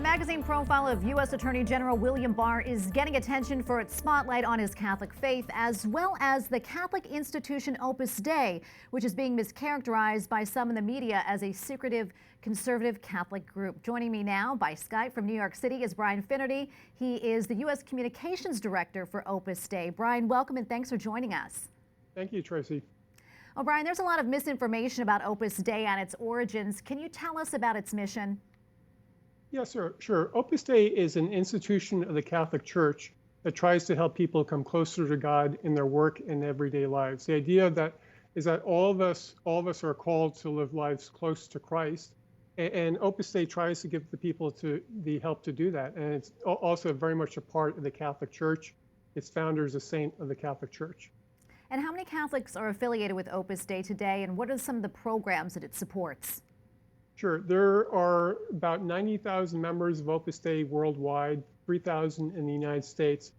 magazine profile of U.S. Attorney General William Barr is getting attention for its spotlight on his Catholic faith, as well as the Catholic institution Opus Dei, which is being mischaracterized by some in the media as a secretive conservative Catholic group. Joining me now by Skype from New York City is Brian Finnerty. He is the U.S. Communications Director for Opus Dei. Brian, welcome and thanks for joining us. Thank you, Tracy. Oh, Brian, there's a lot of misinformation about Opus Dei and its origins. Can you tell us about its mission? Yes, sure. Opus Dei is an institution of the Catholic Church that tries to help people come closer to God in their work and everyday lives. The idea of that is that all of us are called to live lives close to Christ, and Opus Dei tries to give the people the help to do that. And it's also very much a part of the Catholic Church. Its founder is a saint of the Catholic Church. And how many Catholics are affiliated with Opus Dei today, and what are some of the programs that it supports? Sure. There are about 90,000 members of Opus Dei worldwide, 3,000 in the United States.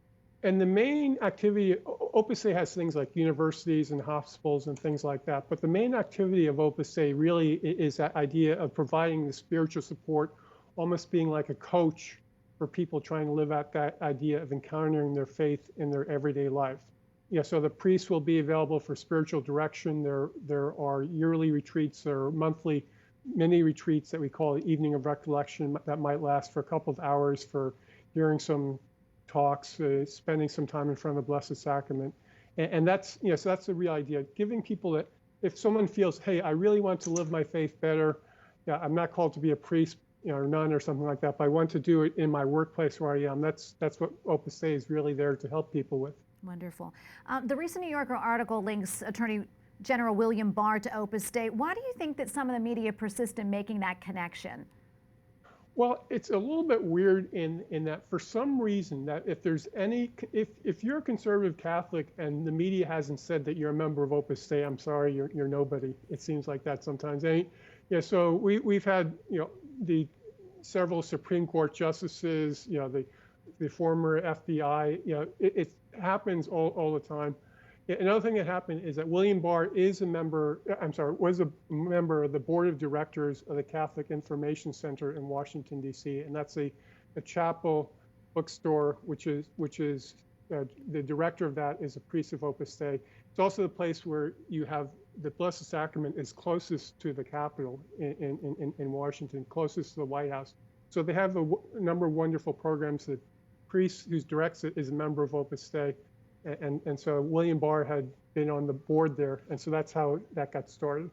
And the main activity, Opus Dei has things like universities and hospitals and things like that. But the main activity of Opus Dei really is that idea of providing the spiritual support, almost being like a coach for people trying to live out that idea of encountering their faith in their everyday life. Yeah, so the priests will be available for spiritual direction. There are yearly retreats or monthly mini retreats that we call the Evening of Recollection that might last for a couple of hours for hearing some talks, spending some time in front of the Blessed Sacrament. And that's, so that's the real idea, giving people that if someone feels, hey, I really want to live my faith better, yeah, I'm not called to be a priest, or nun or something like that, but I want to do it in my workplace where I am. That's what Opus Dei is really there to help people with. Wonderful. The recent New Yorker article links Attorney General William Barr to Opus Dei. Why do you think that some of the media persist in making that connection? Well, it's a little bit weird in that for some reason that if you're a conservative Catholic and the media hasn't said that you're a member of Opus Dei, I'm sorry, you're nobody. It seems like that sometimes. So we've had the several Supreme Court justices, the former FBI. It happens all the time. Another thing that happened is that William Barr was a member of the board of directors of the Catholic Information Center in Washington, D.C., and that's a chapel bookstore, which is the director of that is a priest of Opus Dei. It's also the place where you have the Blessed Sacrament is closest to the Capitol in Washington, closest to the White House. So they have a number of wonderful programs. The priest who directs it is a member of Opus Dei. And so William Barr had been on the board there, and so that's how that got started.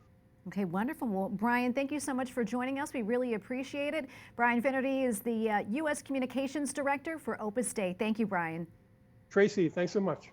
Okay, wonderful. Well, Brian, thank you so much for joining us. We really appreciate it. Brian Finnerty is the U.S. Communications Director for Opus Dei. Thank you, Brian. Tracy, thanks so much.